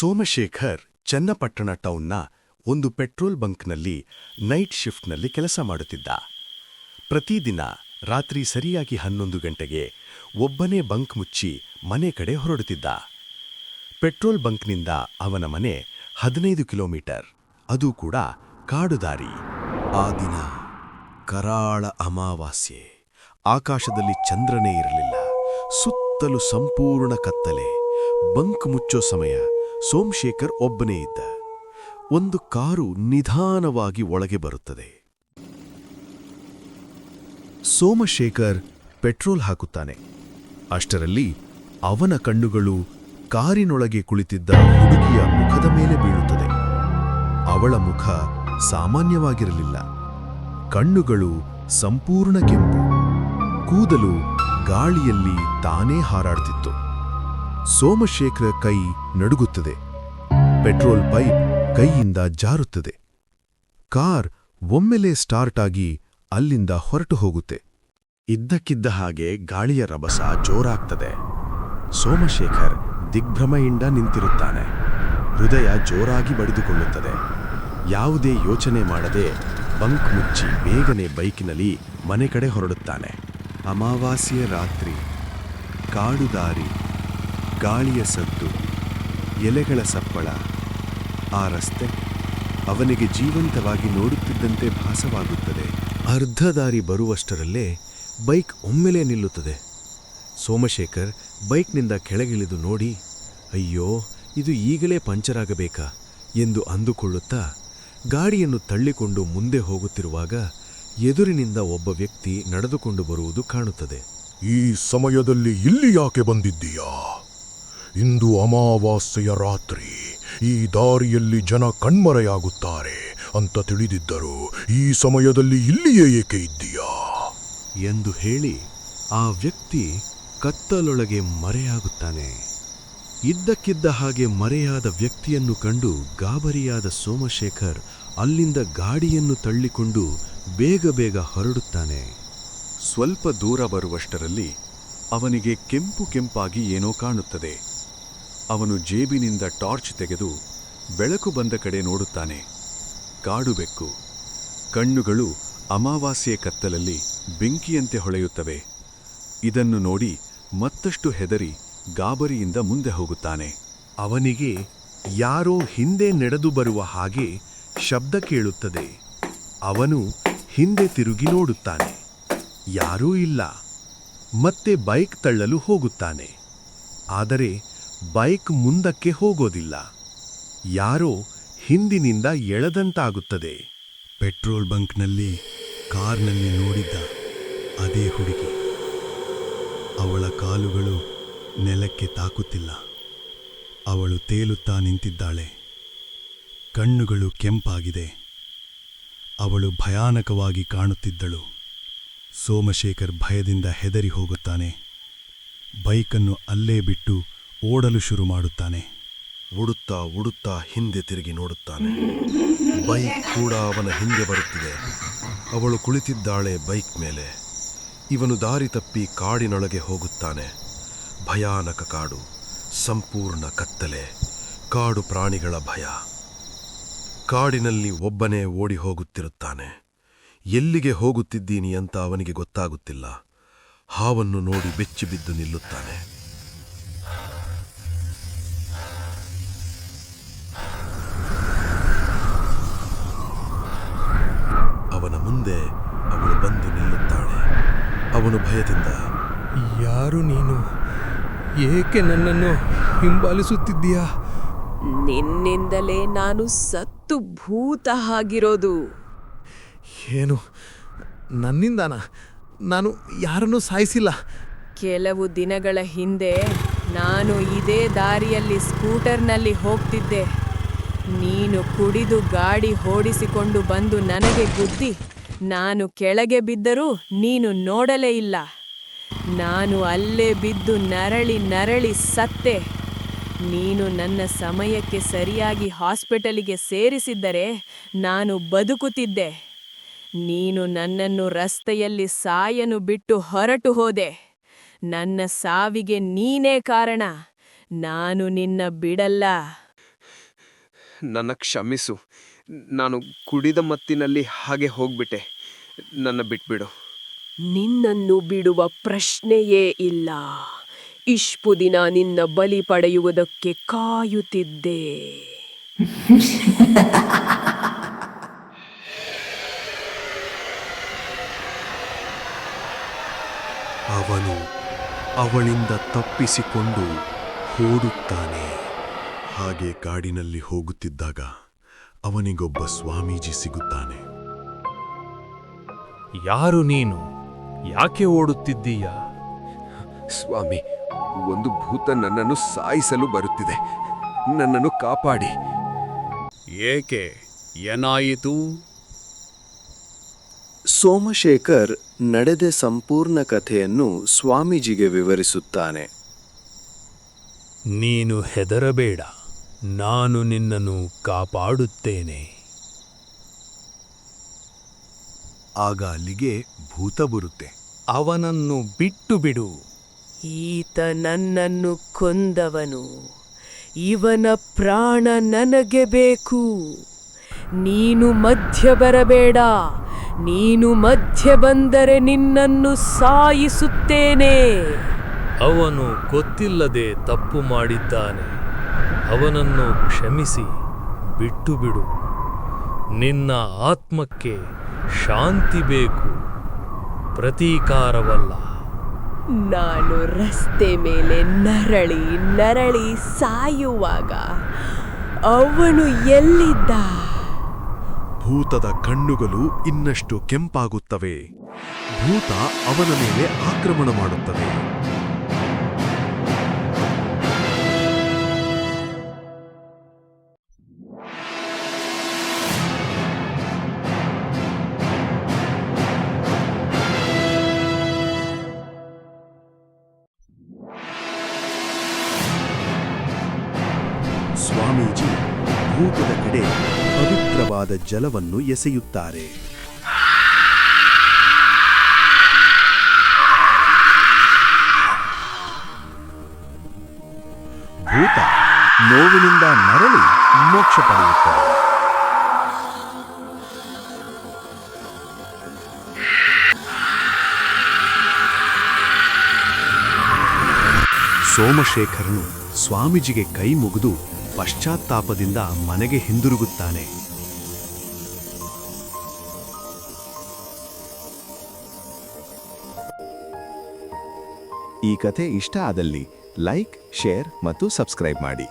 ಸೋಮಶೇಖರ್ ಚನ್ನಪಟ್ಟಣ ಟೌನ್ನ ಒಂದು petrol ಬಂಕ್ನಲ್ಲಿ night ಶಿಫ್ಟ್ನಲ್ಲಿ ಕೆಲಸ ಮಾಡುತ್ತಿದ್ದ. ಪ್ರತಿದಿನ ರಾತ್ರಿ ಸರಿಯಾಗಿ 11 ಗಂಟೆಗೆ ಒಬ್ಬನೇ ಬಂಕ್ ಮುಚ್ಚಿ ಮನೆ ಕಡೆ ಹೊರಡುತ್ತಿದ್ದ. ಪೆಟ್ರೋಲ್ ಬಂಕ್ನಿಂದ ಅವನ ಮನೆ 15 ಕಿಲೋಮೀಟರ್, ಅದು ಕೂಡ ಕಾಡುದಾರಿ. ಆ ದಿನ ಕರಾಳ ಅಮಾವಾಸ್ಯೆ. ಆಕಾಶದಲ್ಲಿ ಚಂದ್ರನೇ ಇರಲಿಲ್ಲ. ಸುತ್ತಲೂ ಸಂಪೂರ್ಣ ಕತ್ತಲೆ. ಬಂಕ್ ಮುಚ್ಚೋ ಸಮಯ. ಸೋಮಶೇಖರ್ ಒಬ್ಬನೇ ಇದ್ದ. ಒಂದು ಕಾರು ನಿಧಾನವಾಗಿ ಒಳಗೆ ಬರುತ್ತದೆ. ಸೋಮಶೇಖರ್ ಪೆಟ್ರೋಲ್ ಹಾಕುತ್ತಾನೆ. ಅಷ್ಟರಲ್ಲಿ ಅವನ ಕಣ್ಣುಗಳು ಕಾರಿನೊಳಗೆ ಕುಳಿತಿದ್ದ ಹುಡುಗಿಯ ಮುಖದ ಮೇಲೆ ಬೀಳುತ್ತದೆ. ಅವಳ ಮುಖ ಸಾಮಾನ್ಯವಾಗಿರಲಿಲ್ಲ. ಕಣ್ಣುಗಳು ಸಂಪೂರ್ಣ ಕೆಂಪು, ಕೂದಲು ಗಾಳಿಯಲ್ಲಿ ತಾನೇ ಹಾರಾಡ್ತಿತ್ತು. ಸೋಮಶೇಖರ ಕೈ ನಡುಗುತ್ತದೆ. ಪೆಟ್ರೋಲ್ ಪೈಪ್ ಕೈಯಿಂದ ಜಾರುತ್ತದೆ. ಕಾರ್ ಒಮ್ಮೆಲೆ ಸ್ಟಾರ್ಟ್ ಆಗಿ ಅಲ್ಲಿಂದ ಹೊರಟು ಹೋಗುತ್ತೆ. ಇದ್ದಕ್ಕಿದ್ದ ಹಾಗೆ ಗಾಳಿಯ ರಭಸ ಜೋರಾಗ್ತದೆ. ಸೋಮಶೇಖರ್ ದಿಗ್ಭ್ರಮೆಯಿಂದ ನಿಂತಿರುತ್ತಾನೆ. ಹೃದಯ ಜೋರಾಗಿ ಬಡಿದುಕೊಳ್ಳುತ್ತದೆ. ಯಾವುದೇ ಯೋಚನೆ ಮಾಡದೆ ಬಂಕ್ ಮುಚ್ಚಿ ಬೇಗನೆ ಬೈಕಿನಲ್ಲಿ ಮನೆ ಕಡೆ ಹೊರಡುತ್ತಾನೆ. ಅಮಾವಾಸ್ಯೆಯ ರಾತ್ರಿ, ಕಾಡುದಾರಿ, ಗಾಳಿಯ ಸದ್ದು, ಎಲೆಗಳ ಸಪ್ಪಳ. ಆ ರಸ್ತೆ ಅವನಿಗೆ ಜೀವಂತವಾಗಿ ನೋಡುತ್ತಿದ್ದಂತೆ ಭಾಸವಾಗುತ್ತದೆ. ಅರ್ಧ ದಾರಿ ಬರುವಷ್ಟರಲ್ಲೇ ಬೈಕ್ ಒಮ್ಮೆಲೆ ನಿಲ್ಲುತ್ತದೆ. ಸೋಮಶೇಖರ್ ಬೈಕ್ನಿಂದ ಕೆಳಗಿಳಿದು ನೋಡಿ, ಅಯ್ಯೋ, ಇದು ಈಗಲೇ ಪಂಚರ್ ಆಗಬೇಕಾ ಎಂದು ಅಂದುಕೊಳ್ಳುತ್ತಾ ಗಾಡಿಯನ್ನು ತಳ್ಳಿಕೊಂಡು ಮುಂದೆ ಹೋಗುತ್ತಿರುವಾಗ ಎದುರಿನಿಂದ ಒಬ್ಬ ವ್ಯಕ್ತಿ ನಡೆದುಕೊಂಡು ಬರುವುದು ಕಾಣುತ್ತದೆ. ಈ ಸಮಯದಲ್ಲಿ ಇಲ್ಲಿ ಯಾಕೆ ಬಂದಿದ್ದೀಯಾ? ಇಂದು ಅಮಾವಾಸ್ಯೆಯ ರಾತ್ರಿ. ಈ ದಾರಿಯಲ್ಲಿ ಜನ ಕಣ್ಮರೆಯಾಗುತ್ತಾರೆ ಅಂತ ತಿಳಿದಿದ್ದರೂ ಈ ಸಮಯದಲ್ಲಿ ಇಲ್ಲಿಯೇ ಏಕೆ ಇದ್ದೀಯಾ ಎಂದು ಹೇಳಿ ಆ ವ್ಯಕ್ತಿ ಕತ್ತಲೊಳಗೆ ಮರೆಯಾಗುತ್ತಾನೆ. ಇದ್ದಕ್ಕಿದ್ದ ಹಾಗೆ ಮರೆಯಾದ ವ್ಯಕ್ತಿಯನ್ನು ಕಂಡು ಗಾಬರಿಯಾದ ಸೋಮಶೇಖರ್ ಅಲ್ಲಿಂದ ಗಾಡಿಯನ್ನು ತಳ್ಳಿಕೊಂಡು ಬೇಗ ಹೊರಡುತ್ತಾನೆ. ಸ್ವಲ್ಪ ದೂರ ಬರುವಷ್ಟರಲ್ಲಿ ಅವನಿಗೆ ಕೆಂಪು ಕೆಂಪಾಗಿ ಏನೋ ಕಾಣುತ್ತದೆ. ಅವನು ಜೇಬಿನಿಂದ ಟಾರ್ಚ್ ತೆಗೆದು ಬೆಳಕು ಬಂದ ಕಡೆ ನೋಡುತ್ತಾನೆ. ಕಾಡು ಬೆಕ್ಕು. ಕಣ್ಣುಗಳು ಅಮಾವಾಸ್ಯೆ ಕತ್ತಲಲ್ಲಿ ಬೆಂಕಿಯಂತೆ ಹೊಳೆಯುತ್ತವೆ. ಇದನ್ನು ನೋಡಿ ಮತ್ತಷ್ಟು ಹೆದರಿ ಗಾಬರಿಯಿಂದ ಮುಂದೆ ಹೋಗುತ್ತಾನೆ. ಅವನಿಗೆ ಯಾರೋ ಹಿಂದೆ ನಡೆದು ಬರುವ ಹಾಗೆ ಶಬ್ದ ಕೇಳುತ್ತದೆ. ಅವನು ಹಿಂದೆ ತಿರುಗಿ ನೋಡುತ್ತಾನೆ. ಯಾರೂ ಇಲ್ಲ. ಮತ್ತೆ ಬೈಕ್ ತಳ್ಳಲು ಹೋಗುತ್ತಾನೆ. ಆದರೆ ಬೈಕ್ ಮುಂದಕ್ಕೆ ಹೋಗೋದಿಲ್ಲ. ಯಾರೋ ಹಿಂದಿನಿಂದ ಎಳೆದಂತಾಗುತ್ತದೆ. ಪೆಟ್ರೋಲ್ ಬಂಕ್ನಲ್ಲಿ ಕಾರ್ನಲ್ಲಿ ನೋಡಿದ್ದ ಅದೇ ಹುಡುಗಿ. ಅವಳ ಕಾಲುಗಳು ನೆಲಕ್ಕೆ ತಾಕುತ್ತಿಲ್ಲ. ಅವಳು ತೇಲುತ್ತಾ ನಿಂತಿದ್ದಾಳೆ. ಕಣ್ಣುಗಳು ಕೆಂಪಾಗಿದೆ. ಅವಳು ಭಯಾನಕವಾಗಿ ಕಾಣುತ್ತಿದ್ದಳು. ಸೋಮಶೇಖರ್ ಭಯದಿಂದ ಹೆದರಿ ಹೋಗುತ್ತಾನೆ. ಬೈಕನ್ನು ಅಲ್ಲೇ ಬಿಟ್ಟು ಓಡಲು ಶುರು ಮಾಡುತ್ತಾನೆ. ಓಡುತ್ತಾ ಹಿಂದೆ ತಿರುಗಿ ನೋಡುತ್ತಾನೆ. ಬೈಕ್ ಕೂಡ ಅವನ ಹಿಂದೆ ಬರುತ್ತಿದೆ. ಅವಳು ಕುಳಿತಿದ್ದಾಳೆ ಬೈಕ್ ಮೇಲೆ. ಇವನು ದಾರಿ ತಪ್ಪಿ ಕಾಡಿನೊಳಗೆ ಹೋಗುತ್ತಾನೆ. ಭಯಾನಕ ಕಾಡು, ಸಂಪೂರ್ಣ ಕತ್ತಲೆ, ಕಾಡು ಪ್ರಾಣಿಗಳ ಭಯ. ಕಾಡಿನಲ್ಲಿ ಒಬ್ಬನೇ ಓಡಿ ಹೋಗುತ್ತಿರುತ್ತಾನೆ. ಎಲ್ಲಿಗೆ ಹೋಗುತ್ತಿದ್ದೀನಿ ಅಂತ ಅವನಿಗೆ ಗೊತ್ತಾಗುತ್ತಿಲ್ಲ. ಹಾವನ್ನು ನೋಡಿ ಬೆಚ್ಚಿಬಿದ್ದು ನಿಲ್ಲುತ್ತಾನೆ. ಅವನ ಮುಂದೆ ಅವಳು ಬಂದು ನಿಲ್ಲುತ್ತಾಳೆ. ಅವನು ಭಯದಿಂದ, ಯಾರು ನೀನು? ಏಕೆ ನನ್ನನ್ನು ಹಿಂಬಾಲಿಸುತ್ತಿದ್ದೀಯಾ? ನಿನ್ನಿಂದಲೇ ನಾನು ಸತ್ತು ಭೂತ ಆಗಿರೋದು. ಏನು? ನನ್ನಿಂದಾನ? ನಾನು ಯಾರನ್ನೂ ಸಾಯಿಸಿಲ್ಲ. ಕೆಲವು ದಿನಗಳ ಹಿಂದೆ ನಾನು ಇದೇ ದಾರಿಯಲ್ಲಿ ಸ್ಕೂಟರ್ನಲ್ಲಿ ಹೋಗ್ತಿದ್ದೆ. ನೀನು ಕುಡಿದು ಗಾಡಿ ಓಡಿಸಿಕೊಂಡು ಬಂದು ನನಗೆ ಗುದ್ದಿ ನಾನು ಕೆಳಗೆ ಬಿದ್ದರೂ ನೀನು ನೋಡಲೇ ಇಲ್ಲ. ನಾನು ಅಲ್ಲೇ ಬಿದ್ದು ನರಳಿ ಸತ್ತೆ. ನೀನು ನನ್ನ ಸಮಯಕ್ಕೆ ಸರಿಯಾಗಿ ಹಾಸ್ಪಿಟಲಿಗೆ ಸೇರಿಸಿದ್ದರೆ ನಾನು ಬದುಕುತ್ತಿದ್ದೆ. ನೀನು ನನ್ನನ್ನು ರಸ್ತೆಯಲ್ಲಿ ಸಾಯನು ಬಿಟ್ಟು ಹೊರಟು ಹೋದೆ. ನನ್ನ ಸಾವಿಗೆ ನೀನೇ ಕಾರಣ. ನಾನು ನಿನ್ನ ಬಿಡಲ್ಲ. ನನ್ನ ಕ್ಷಮಿಸು. ನಾನು ಕುಡಿದ ಮತ್ತಿನಲ್ಲಿ ಹಾಗೆ ಹೋಗ್ಬಿಟ್ಟೆ. ನನ್ನ ಬಿಟ್ಬಿಡು. ನಿನ್ನನ್ನು ಬಿಡುವ ಪ್ರಶ್ನೆಯೇ ಇಲ್ಲ. ಇಷ್ಟು ದಿನ ನಿನ್ನ ಬಲಿ ಪಡೆಯುವುದಕ್ಕೆ ಕಾಯುತ್ತಿದ್ದೆ. ಅವನು ಅವಳಿಂದ ತಪ್ಪಿಸಿಕೊಂಡು ಓಡುತ್ತಾನೆ. ಹಾಗೆ ಕಾಡಿನಲ್ಲಿ ಹೋಗುತ್ತಿದ್ದಾಗ ಅವನಿಗೊಬ್ಬ ಸ್ವಾಮೀಜಿ ಸಿಗುತ್ತಾನೆ. ಯಾರು ನೀನು? ಯಾಕೆ ಓಡುತ್ತಿದ್ದೀಯ? ಸ್ವಾಮಿ, ಒಂದು ಭೂತ ನನ್ನನ್ನು ಸಾಯಿಸಲು ಬರುತ್ತಿದೆ. ನನ್ನನ್ನು ಕಾಪಾಡಿ. ಏಕೆ? ಏನಾಯಿತು? ಸೋಮಶೇಖರ್ ನಡೆದ ಸಂಪೂರ್ಣ ಕಥೆಯನ್ನು ಸ್ವಾಮೀಜಿಗೆ ವಿವರಿಸುತ್ತಾನೆ. ನೀನು ಹೆದರಬೇಡ, ನಾನು ನಿನ್ನನ್ನು ಕಾಪಾಡುತ್ತೇನೆ. ಆಗ ಅಲ್ಲಿಗೆ ಭೂತ ಬರುತ್ತೆ. ಅವನನ್ನು ಬಿಟ್ಟು ಬಿಡು. ಈತ ನನ್ನನ್ನು ಕೊಂದವನು. ಇವನ ಪ್ರಾಣ ನನಗೆ ಬೇಕು. ನೀನು ಮಧ್ಯ ಬರಬೇಡ. ನೀನು ಮಧ್ಯ ಬಂದರೆ ನಿನ್ನನ್ನು ಸಾಯಿಸುತ್ತೇನೆ. ಅವನು ಗೊತ್ತಿಲ್ಲದೆ ತಪ್ಪು ಮಾಡಿದ್ದಾನೆ. ಅವನನ್ನು ಕ್ಷಮಿಸಿ ಬಿಟ್ಟು ಬಿಡು. ನಿನ್ನ ಆತ್ಮಕ್ಕೆ ಶಾಂತಿ ಬೇಕು, ಪ್ರತೀಕಾರವಲ್ಲ. ನಾನು ರಸ್ತೆ ಮೇಲೆ ನರಳಿ ನರಳಿ ಸಾಯುವಾಗ ಅವನು ಎಲ್ಲಿದ್ದ? ಭೂತದ ಕಣ್ಣುಗಳು ಇನ್ನಷ್ಟು ಕೆಂಪಾಗುತ್ತವೆ. ಭೂತ ಅವನ ಮೇಲೆ ಆಕ್ರಮಣ ಮಾಡುತ್ತದೆ. ಸ್ವಾಮೀಜಿ ಭೂತದ ಕಡೆ ಪವಿತ್ರವಾದ ಜಲವನ್ನು ಎಸೆಯುತ್ತಾರೆ. ಭೂತ ನೋವಿನಿಂದ ನರಳಿ ಮೋಕ್ಷ ಪಡೆಯುತ್ತದೆ. ಸೋಮಶೇಖರನು ಸ್ವಾಮೀಜಿಗೆ ಕೈ ಮುಗಿದು ಪಶ್ಚಾತ್ತಾಪದಿಂದ ಮನೆಗೆ ಹಿಂದಿರುಗುತ್ತಾನೆ. ಈ ಕಥೆ ಇಷ್ಟ ಆದಲ್ಲಿ ಲೈಕ್, ಶೇರ್ ಮತ್ತು ಸಬ್ಸ್ಕ್ರೈಬ್ ಮಾಡಿ.